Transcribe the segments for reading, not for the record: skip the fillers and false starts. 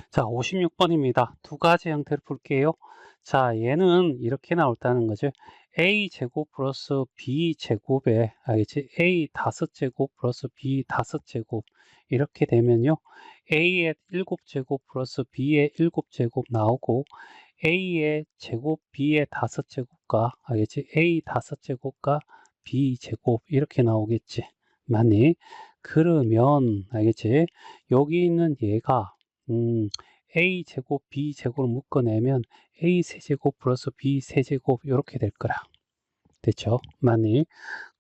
자, 56번입니다. 두 가지 형태로 풀게요. 자, 얘는 이렇게 나올다는 거죠. a 제곱 플러스 b 제곱에, 알겠지? a 다섯 제곱 플러스 b 다섯 제곱 이렇게 되면요. a의 7제곱 플러스 b의 7제곱 나오고 a의 제곱 b의 다섯 제곱과, 알겠지? a 다섯 제곱과 b 제곱 이렇게 나오겠지. 맞니? 그러면, 알겠지? 여기 있는 얘가 a제곱 b제곱을 묶어내면 a 세제곱 플러스 b 세제곱 이렇게 될 거라. 됐죠? 맞니?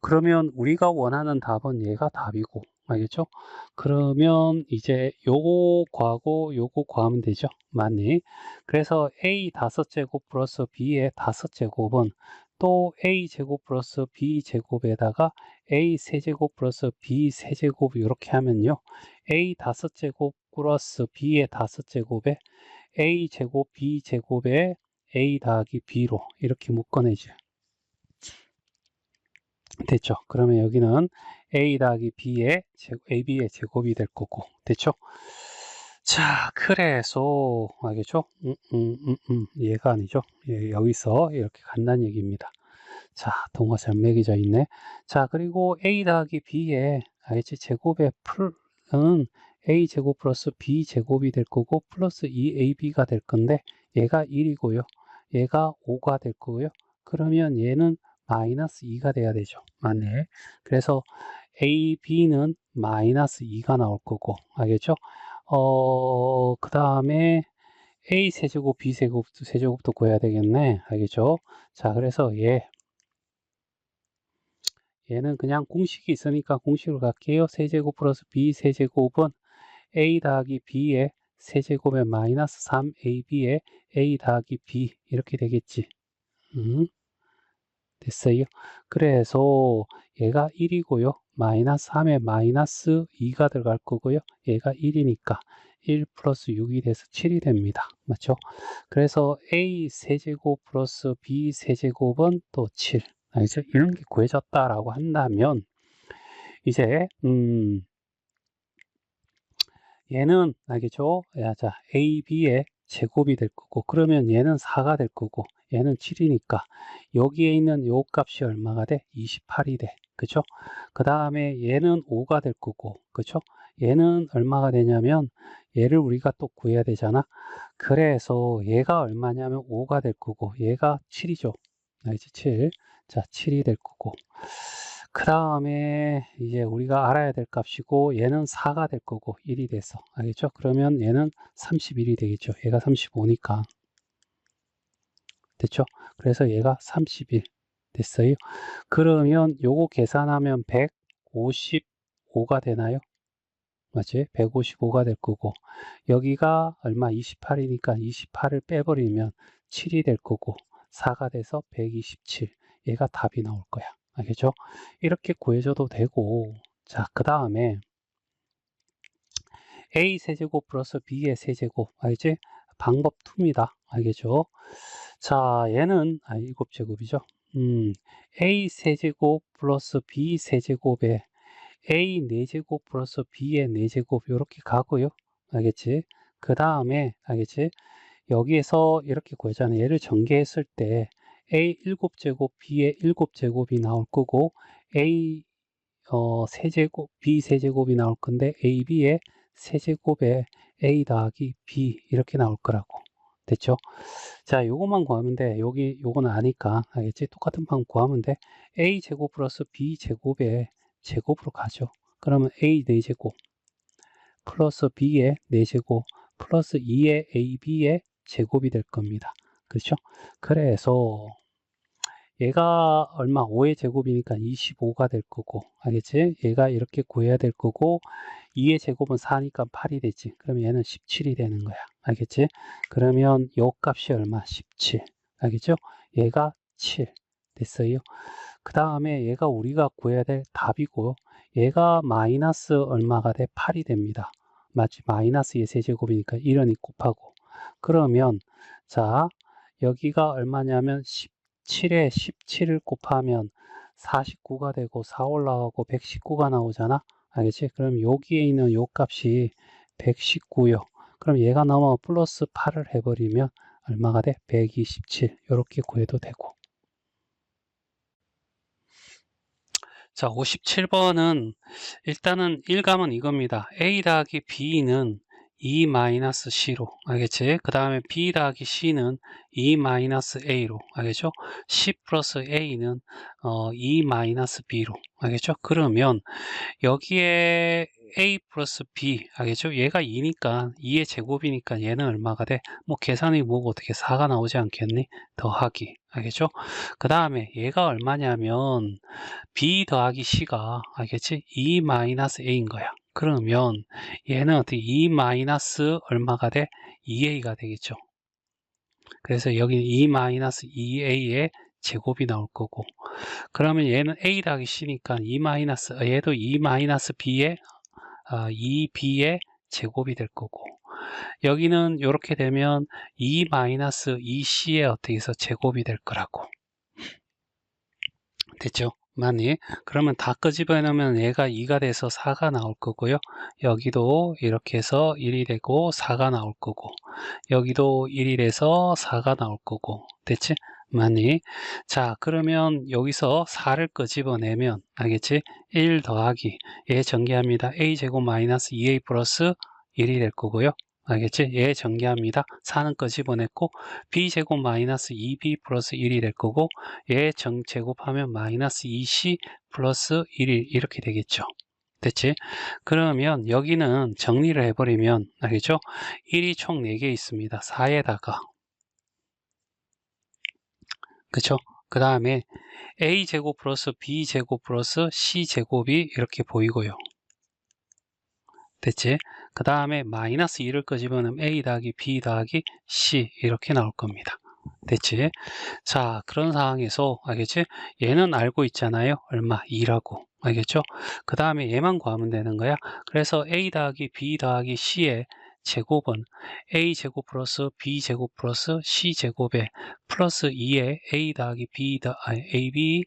그러면 우리가 원하는 답은 얘가 답이고, 알겠죠? 그러면 이제 요거 구하고 요거 구하면 되죠? 맞니? 그래서 a 다섯 제곱 플러스 b의 다섯 제곱은 또 a 제곱 플러스 b 제곱에다가 a 세제곱 플러스 b 세제곱 이렇게 하면요. a 다섯 제곱 플러스 b의 다섯 제곱에 a 제곱 b 제곱에 a 더하기 b로 이렇게 묶어내죠. 됐죠? 그러면 여기는 a 더하기 b의 ab의 제곱이 될 거고, 됐죠? 자, 그래서 알겠죠? 얘가 아니죠? 예, 여기서 이렇게 간다는 얘기입니다. 자, 동화 잘 매겨져 있네. 자, 그리고 a 더하기 b의 알겠지? 제곱의 풀은 a 제곱 플러스 b 제곱이 될 거고 플러스 2ab가 될 건데 얘가 1이고요. 얘가 5가 될 거고요. 그러면 얘는 마이너스 2가 돼야 되죠. 맞네. 그래서 a, b는 마이너스 2가 나올 거고 알겠죠? 그 다음에 a 세제곱, b 세제곱도 구해야 되겠네. 알겠죠? 자, 그래서 얘는 그냥 공식이 있으니까 공식으로 갈게요. 세제곱 플러스 b 세제곱은 a 더하기 b의 세제곱에 마이너스 3ab의 a 더하기 b 이렇게 되겠지. 됐어요. 그래서 얘가 1이고요. 마이너스 3에 마이너스 2가 들어갈 거고요. 얘가 1이니까 1 플러스 6이 돼서 7이 됩니다. 맞죠? 그래서 a 세제곱 플러스 b 세제곱은 또 7. 알겠죠? 이런 게 구해졌다라고 한다면 이제 얘는 알겠죠? 자, a, b의 제곱이 될 거고 그러면 얘는 4가 될 거고 얘는 7이니까 여기에 있는 요 값이 얼마가 돼? 28이 돼. 그쵸? 그 다음에 얘는 5가 될 거고 그쵸? 얘는 얼마가 되냐면 얘를 우리가 또 구해야 되잖아. 그래서 얘가 얼마냐면 5가 될 거고 얘가 7이죠. 알지? 7. 자, 7이 될 거고 그 다음에 이제 우리가 알아야 될 값이고 얘는 4가 될 거고 1이 돼서 알겠죠? 그러면 얘는 31이 되겠죠. 얘가 35니까 됐죠? 그래서 얘가 31 됐어요. 그러면 요거 계산하면 155가 되나요? 맞지? 155가 될 거고 여기가 얼마 28이니까 28을 빼버리면 7이 될 거고 4가 돼서 127 얘가 답이 나올 거야. 알겠죠? 이렇게 구해줘도 되고 자, 그 다음에 a 세제곱 플러스 b의 세제곱 알겠지? 방법 2입니다. 알겠죠? 자, 얘는 7제곱이죠. a 세제곱 플러스 b 세제곱에 a 4제곱 플러스 b의 4제곱 이렇게 가고요. 알겠지? 그 다음에 알겠지? 여기에서 이렇게 구하잖아요. 얘를 전개했을 때 a 7제곱 b의 7제곱이 나올 거고 a 세제곱 b 세제곱이 나올 건데 ab의 세제곱에 a 더하기 b 이렇게 나올 거라고. 됐죠? 자, 요것만 구하면 돼. 여기 요거는 아니까 알겠지? 똑같은 방 구하면 돼. a 제곱 플러스 b 제곱에 제곱으로 가죠. 그러면 a 4제곱 플러스 b의 4제곱 플러스 2의 ab의 제곱이 될 겁니다. 그렇죠? 그래서 얘가 얼마 5의 제곱이니까 25가 될 거고 알겠지? 얘가 이렇게 구해야 될 거고 2의 제곱은 4니까 8이 되지. 그러면 얘는 17이 되는 거야. 알겠지? 그러면 요 값이 얼마? 17. 알겠죠? 얘가 7 됐어요. 그 다음에 얘가 우리가 구해야 될 답이고 얘가 마이너스 얼마가 돼? 8이 됩니다. 맞지? 마이너스의 세제곱이니까 1은 곱하고 그러면 자 여기가 얼마냐면 17에 17을 곱하면 49가 되고 4 올라가고 119가 나오잖아. 알겠지? 그럼 여기에 있는 요 값이 119요. 그럼 얘가 넘어 플러스 8을 해버리면 얼마가 돼? 127 이렇게 구해도 되고. 자, 57번은 일단은 일감은 이겁니다. A 더하기 B는 E-C로 알겠지? 그 다음에 B 더하기 C는 E-A로 알겠죠? C 플러스 A는 E-B로 알겠죠? 그러면 여기에 A 플러스 B 알겠죠? 얘가 2니까 2의 제곱이니까 얘는 얼마가 돼? 뭐 계산이 뭐고 어떻게 4가 나오지 않겠니? 더하기 알겠죠? 그 다음에 얘가 얼마냐면 B 더하기 C가 알겠지? E-A인 거야. 그러면 얘는 어떻게 E 마이너스 얼마가 돼? 2A가 되겠죠. 그래서 여기 E-2A의 제곱이 나올 거고, 그러면 얘는 A 더하기 C니까 얘도 E-B의 2B의 제곱이 될 거고, 여기는 이렇게 되면 E-2C의 어떻게 해서 제곱이 될 거라고. 됐죠? 많이. 그러면 다 끄집어 놓으면 얘가 2가 돼서 4가 나올 거고요. 여기도 이렇게 해서 1이 되고 4가 나올 거고, 여기도 1이 돼서 4가 나올 거고. 됐지? 많이. 자, 그러면 여기서 4를 끄집어 내면 알겠지? 1 더하기 얘 전개합니다. a제곱 마이너스 2a 플러스 1이 될 거고요. 알겠지? 얘 전개합니다. 4는 끄집어냈고 b제곱 마이너스 2b 플러스 1이 될 거고, 얘 제곱하면 마이너스 2c 플러스 1이 이렇게 되겠죠. 됐지? 그러면 여기는 정리를 해버리면 알겠죠? 1이 총 4개 있습니다. 4에다가 그쵸? 그 다음에 a제곱 플러스 b제곱 플러스 c제곱이 이렇게 보이고요. 됐지? 그 다음에 마이너스 2를 끄집어내면 a 더하기 b 더하기 c 이렇게 나올 겁니다. 됐지? 자, 그런 상황에서 알겠지? 얘는 알고 있잖아요. 얼마? 2라고. 알겠죠? 그 다음에 얘만 구하면 되는 거야. 그래서 a 더하기 b 더하기 c의 제곱은 a제곱 플러스 b제곱 플러스 c제곱에 플러스 2에 a 더하기 ab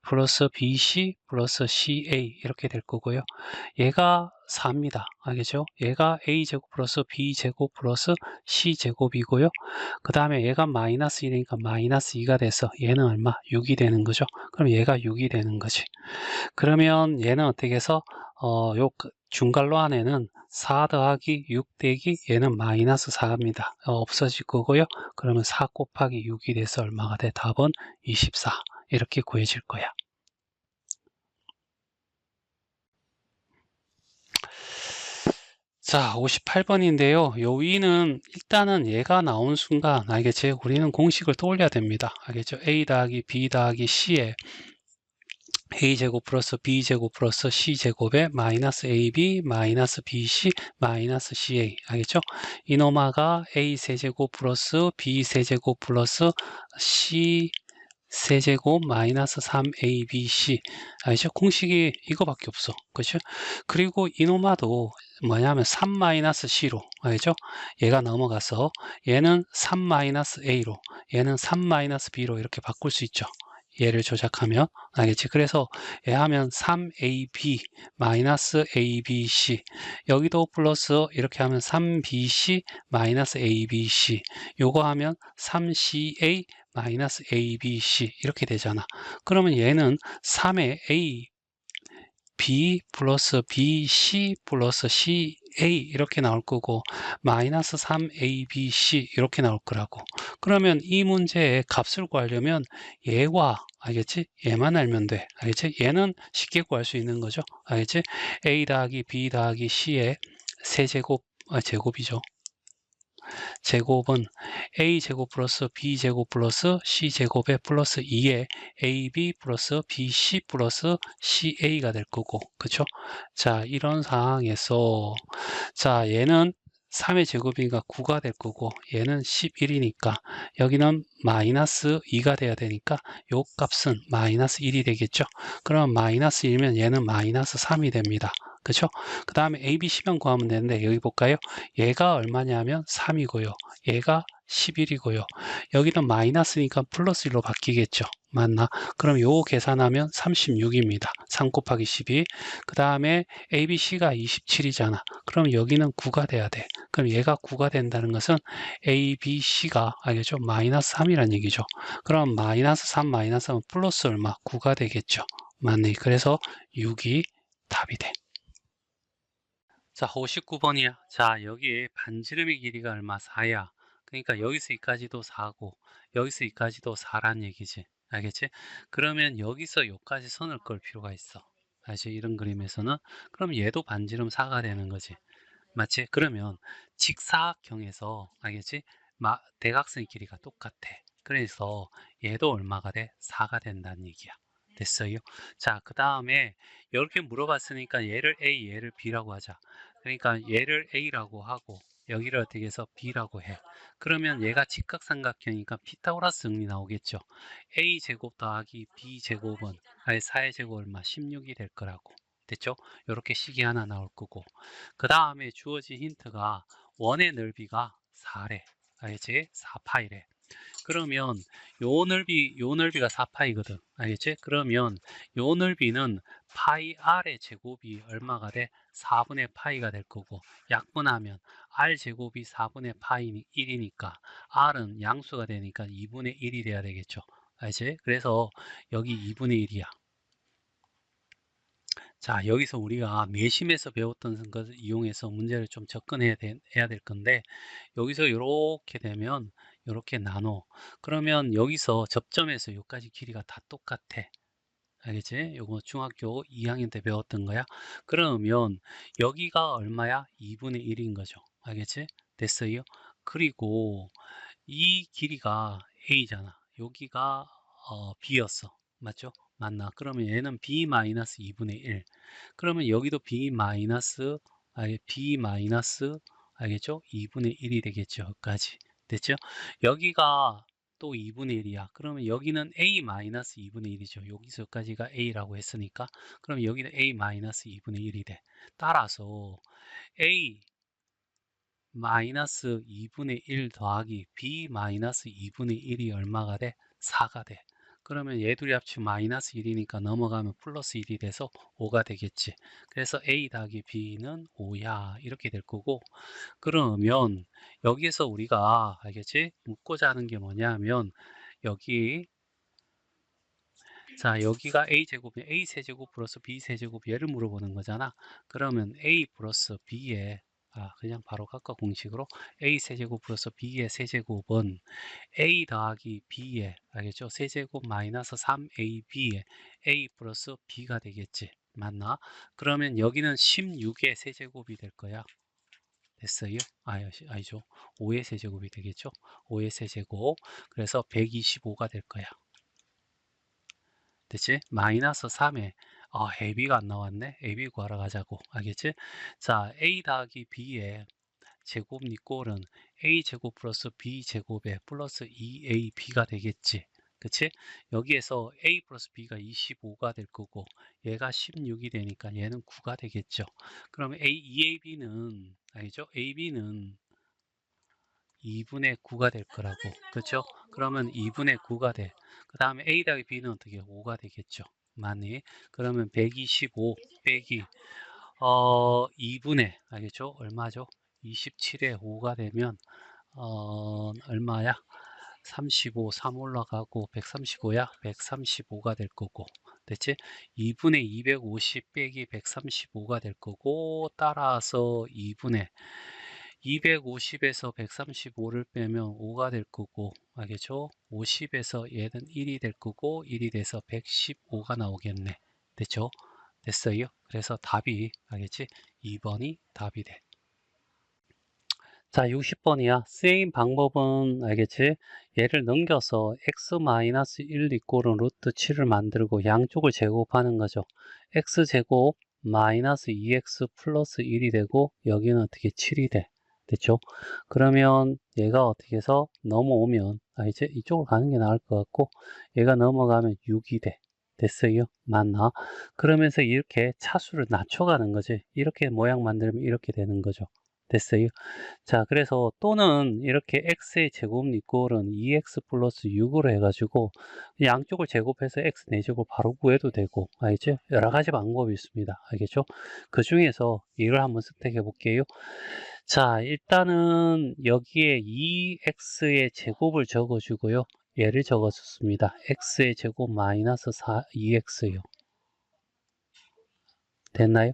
플러스 bc 플러스 ca 이렇게 될 거고요. 얘가 4입니다. 알겠죠? 얘가 a제곱 플러스 b제곱 플러스 c제곱이고요. 그 다음에 얘가 마이너스 1이니까 마이너스 2가 돼서 얘는 얼마? 6이 되는 거죠. 그럼 얘가 6이 되는 거지. 그러면 얘는 어떻게 해서 요 중괄호 안에는 4 더하기 6 대기 얘는 마이너스 4입니다. 없어질 거고요. 그러면 4 곱하기 6이 돼서 얼마가 돼? 답은 24 이렇게 구해질 거야. 자, 58번인데요. 요 위는 일단은 얘가 나온 순간 알겠지? 우리는 공식을 떠올려야 됩니다. 알겠죠? a 더하기 b 더하기 c에 a제곱 플러스 b제곱 플러스 c제곱에 마이너스 ab 마이너스 bc 마이너스 ca 알겠죠? 이노마가 a 세제곱 플러스 b 세제곱 플러스 c 세제곱 마이너스 3abc 알죠? 공식이 이거밖에 없어. 그렇죠? 그리고 이노마도 뭐냐면 3 마이너스 c로 알죠? 얘가 넘어가서 얘는 3 마이너스 a로 얘는 3 마이너스 b로 이렇게 바꿀 수 있죠. 얘를 조작하면 알겠지? 그래서 얘 하면 3ab 마이너스 abc 여기도 플러스 이렇게 하면 3bc 마이너스 abc 요거 하면 3ca 마이너스 abc 이렇게 되잖아. 그러면 얘는 3의 a b 플러스 bc 플러스 ca 이렇게 나올 거고 마이너스 3abc 이렇게 나올 거라고. 그러면 이 문제의 값을 구하려면 얘와 알겠지? 얘만 알면 돼. 알겠지? 얘는 쉽게 구할 수 있는 거죠. 알겠지? a 더하기 b 더하기 c의 세제곱 제곱이죠. 제곱은 a제곱 플러스 b제곱 플러스 c제곱에 플러스 2에 ab 플러스 bc 플러스 ca가 될 거고 그쵸? 자, 이런 상황에서 자, 얘는 3의 제곱이니까 9가 될 거고 얘는 11이니까 여기는 마이너스 2가 돼야 되니까 요 값은 마이너스 1이 되겠죠. 그럼 마이너스 1이면 얘는 마이너스 3이 됩니다. 그쵸? 그 다음에 ABC만 구하면 되는데 여기 볼까요? 얘가 얼마냐면 3이고요. 얘가 11이고요. 여기는 마이너스니까 플러스 1로 바뀌겠죠. 맞나? 그럼 요거 계산하면 36입니다. 3 곱하기 12. 그 다음에 ABC가 27이잖아. 그럼 여기는 9가 돼야 돼. 그럼 얘가 9가 된다는 것은 ABC가 알겠죠? 마이너스 3이란 얘기죠. 그럼 마이너스 3 마이너스 3은 플러스 얼마? 9가 되겠죠. 맞네. 그래서 6이 답이 돼. 자, 59번이야. 자, 여기에 반지름의 길이가 얼마? 4야. 그러니까 여기서 여기까지도 4고 여기서 여기까지도 4란 얘기지. 알겠지? 그러면 여기서 여기까지 선을 끌 필요가 있어. 알지? 이런 그림에서는. 그럼 얘도 반지름 4가 되는 거지. 맞지? 그러면 직사각형에서 알겠지? 대각선의 길이가 똑같아. 그래서 얘도 얼마가 돼? 4가 된다는 얘기야. 됐어요? 자, 그 다음에 이렇게 물어봤으니까 얘를 A, 얘를 B라고 하자. 그러니까 얘를 A라고 하고 여기를 어떻게 해서 B라고 해. 그러면 얘가 직각삼각형이니까 피타고라스 정리 나오겠죠. A제곱 더하기 B제곱은 아니 4의 제곱 얼마? 16이 될 거라고. 됐죠? 이렇게 식이 하나 나올 거고 그 다음에 주어진 힌트가 원의 넓이가 4래. 알겠지? 4파이래. 그러면 요 넓이가 4파이거든. 알겠지? 그러면 요 넓이는 파이 r의 제곱이 얼마가 돼? 4분의 파이가 될 거고 약분하면 r 제곱이 4분의 파이 1이니까 r은 양수가 되니까 2분의 1이 돼야 되겠죠. 알지? 그래서 여기 2분의 1이야. 자, 여기서 우리가 내심에서 배웠던 것을 이용해서 문제를 좀 해야 될 건데 여기서 이렇게 되면 이렇게 나눠. 그러면 여기서 접점에서 여기까지 길이가 다 똑같아. 알겠지? 요거 중학교 2학년 때 배웠던 거야. 그러면 여기가 얼마야? 2분의 1인 거죠. 알겠지? 됐어요? 그리고 이 길이가 A잖아. 여기가 B였어. 맞죠? 맞나? 그러면 얘는 B-2분의 1. 그러면 여기도 B 알겠죠? 2분의 1이 되겠죠. 여기까지. 됐죠? 여기가 또 2분의 1이야. 그러면 여기는 A-2분의 1이죠. 여기서 여기까지가 A라고 했으니까. 그럼 여기는 A-2분의 1이 돼. 따라서 A 마이너스 2분의 1 더하기 B 마이너스 2분의 1이 얼마가 돼? 4가 돼. 그러면 얘 둘이 합치면 마이너스 1이니까 넘어가면 플러스 1이 돼서 5가 되겠지. 그래서 A 더하기 B는 5야. 이렇게 될 거고. 그러면 여기에서 우리가 알겠지? 묻고자 하는 게 뭐냐면 여기 자 여기가 A제곱이 A세제곱 플러스 B세제곱 얘를 물어보는 거잖아. 그러면 A 플러스 B의 그냥 바로 각각 공식으로 A세제곱 플러스 B의 세제곱은 A 더하기 B의 알겠죠? 세제곱 마이너스 3AB의 A 플러스 B가 되겠지. 맞나? 그러면 여기는 16의 세제곱이 될 거야. 됐어요? 아니죠. 5의 세제곱이 되겠죠? 5의 세제곱. 그래서 125가 될 거야. 됐지? 마이너스 3에 AB가 안 나왔네. AB 구하러 가자고. 알겠지? 자, A 더하기 B의 제곱 니꼴은 A제곱 플러스 B제곱에 플러스 2AB가 되겠지. 그치? 여기에서 A 플러스 B가 25가 될 거고 얘가 16이 되니까 얘는 9가 되겠죠. 그럼 2AB는 알죠? AB는 2분의 9가 될 거라고. 그렇죠? 그러면 2분의 9가 돼. 그 다음에 A 더하기 B는 어떻게 5가 되겠죠. 많이. 그러면 125 빼기 2분의 알겠죠? 얼마죠? 27에 5가 되면 얼마야? 35, 3 올라가고 135야? 135가 될 거고. 됐지? 2분의 250 빼기 135가 될 거고 따라서 2분의 250에서 135를 빼면 5가 될 거고 알겠죠? 50에서 얘는 1이 될 거고 1이 돼서 115가 나오겠네. 됐죠? 됐어요? 그래서 답이 알겠지? 2번이 답이 돼. 자, 60번이야. 쓰인 방법은 알겠지? 얘를 넘겨서 x-1 이꼴은 루트 7을 만들고 양쪽을 제곱하는 거죠. x제곱 마이너스 2x 플러스 1이 되고 여기는 어떻게 7이 돼. 됐죠? 그러면 얘가 어떻게 해서 넘어오면 이제 이쪽으로 가는 게 나을 것 같고 얘가 넘어가면 6이 돼. 됐어요? 맞나? 그러면서 이렇게 차수를 낮춰가는 거지. 이렇게 모양 만들면 이렇게 되는 거죠. 됐어요? 자, 그래서 또는 이렇게 x의 제곱 이꼴은 2x 플러스 6으로 해가지고 양쪽을 제곱해서 x 4제곱 바로 구해도 되고, 알겠죠? 여러 가지 방법이 있습니다. 알겠죠? 그 중에서 이걸 한번 선택해 볼게요. 자, 일단은 여기에 2x의 제곱을 적어주고요. 얘를 적어줬습니다. x의 제곱 마이너스 2x요. 됐나요?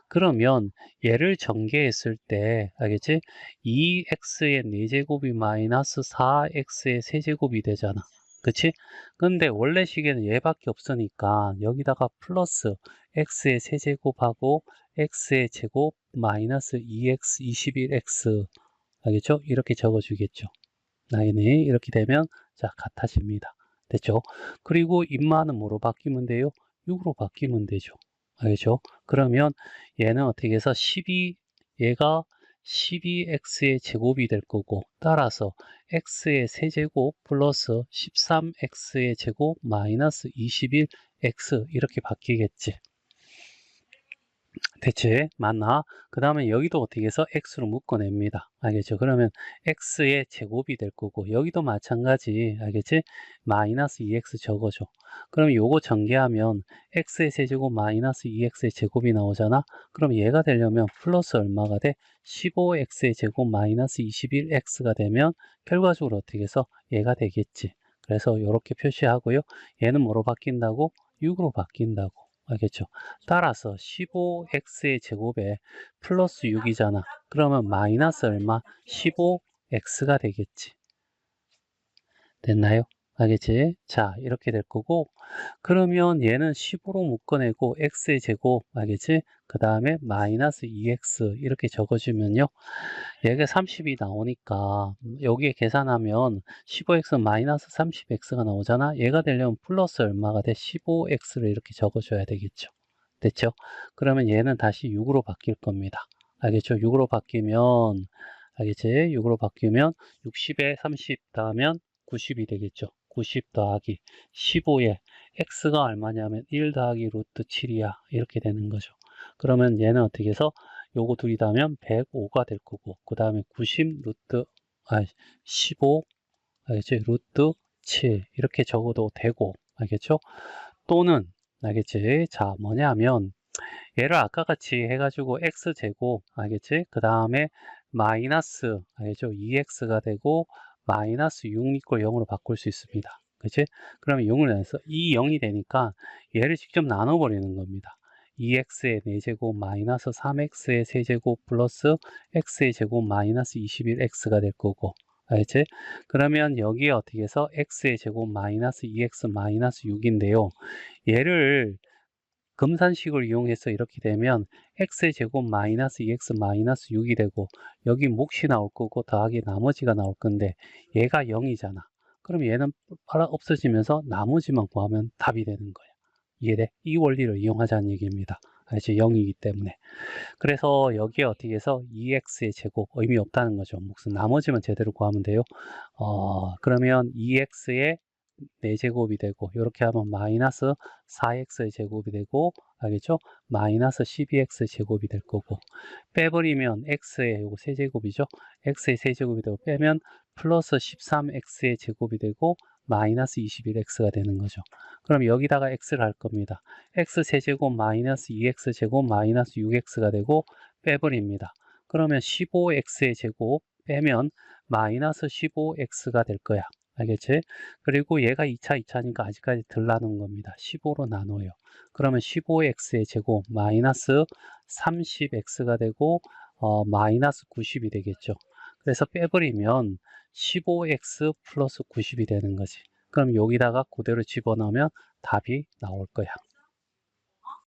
그러면 얘를 전개했을 때 알겠지? 2x의 4제곱이 마이너스 4x의 세제곱이 되잖아. 그치? 근데 원래 식에는 얘밖에 없으니까 여기다가 플러스 x의 세제곱하고 x의 제곱 마이너스 2x 21x 알겠죠? 이렇게 적어주겠죠. 나이네 이렇게 되면 자 같아집니다. 됐죠? 그리고 인마는 뭐로 바뀌면 돼요? 6으로 바뀌면 되죠. 알겠죠? 그러면 얘는 어떻게 해서 얘가 12x의 제곱이 될 거고 따라서 x의 세제곱 플러스 13x의 제곱 마이너스 21x 이렇게 바뀌겠지. 대체 맞나? 그 다음에 여기도 어떻게 해서 x로 묶어냅니다. 알겠죠? 그러면 x의 제곱이 될 거고 여기도 마찬가지 알겠지? 마이너스 2x 적어줘. 그럼 요거 전개하면 x의 세제곱 마이너스 2x의 제곱이 나오잖아? 그럼 얘가 되려면 플러스 얼마가 돼? 15x의 제곱 마이너스 21x가 되면 결과적으로 어떻게 해서 얘가 되겠지. 그래서 이렇게 표시하고요. 얘는 뭐로 바뀐다고? 6으로 바뀐다고. 알겠죠? 따라서 15x의 제곱에 플러스 6이잖아. 그러면 마이너스 얼마? 15x가 되겠지. 됐나요? 알겠지? 자, 이렇게 될 거고 그러면 얘는 15로 묶어내고 x의 제곱 알겠지? 그 다음에 마이너스 2x 이렇게 적어주면요. 얘가 30이 나오니까 여기에 계산하면 15x 마이너스 30x가 나오잖아. 얘가 되려면 플러스 얼마가 돼? 15x를 이렇게 적어줘야 되겠죠. 됐죠? 그러면 얘는 다시 6으로 바뀔 겁니다. 알겠죠? 6으로 바뀌면 알겠지? 6으로 바뀌면 60에 30 더하면 90이 되겠죠. 90 더하기 15에 x가 얼마냐면 1 더하기 루트 7이야. 이렇게 되는 거죠. 그러면 얘는 어떻게 해서 요거 둘이 더하면 105가 될 거고 그 다음에 90 루트 15 알겠지? 루트 7 이렇게 적어도 되고 알겠죠? 또는 알겠지? 자 뭐냐면 얘를 아까 같이 해가지고 x제곱 알겠지? 그 다음에 마이너스 알겠죠? 2x가 되고 마이너스 6 이꼴 0으로 바꿀 수 있습니다. 그치? 그러면 0을 내서 이 0이 되니까 얘를 직접 나눠버리는 겁니다. 2x의 4제곱 마이너스 3x의 세제곱 플러스 x의 제곱 마이너스 21x가 될 거고 알겠지? 그러면 여기에 어떻게 해서 x의 제곱 마이너스 2x 마이너스 6인데요. 얘를 금산식을 이용해서 이렇게 되면 x의 제곱 마이너스 2x 마이너스 6이 되고 여기 몫이 나올 거고 더하기 나머지가 나올 건데 얘가 0이잖아. 그럼 얘는 없어지면서 나머지만 구하면 답이 되는 거야. 이해돼? 이 원리를 이용하자는 얘기입니다. 알지? 0이기 때문에. 그래서 여기에 어떻게 해서 2x의 제곱 의미 없다는 거죠. 몫은 나머지만 제대로 구하면 돼요. 그러면 2x의 4제곱이 되고 이렇게 하면 마이너스 4x의 제곱이 되고 알겠죠? 마이너스 12x 제곱이 될 거고 빼버리면 x의 요거 세제곱이죠? x의 세제곱이 되고 빼면 플러스 13x의 제곱이 되고 마이너스 21x가 되는 거죠. 그럼 여기다가 x를 할 겁니다. x 세제곱 마이너스 2x 제곱 마이너스 6x가 되고 빼버립니다. 그러면 15x의 제곱 빼면 마이너스 15x가 될 거야. 알겠지? 그리고 얘가 2차니까 아직까지 덜 나눈 겁니다. 15로 나눠요. 그러면 15x의 제곱 마이너스 30x가 되고 마이너스 90이 되겠죠. 그래서 빼버리면 15x 플러스 90이 되는 거지. 그럼 여기다가 그대로 집어넣으면 답이 나올 거야.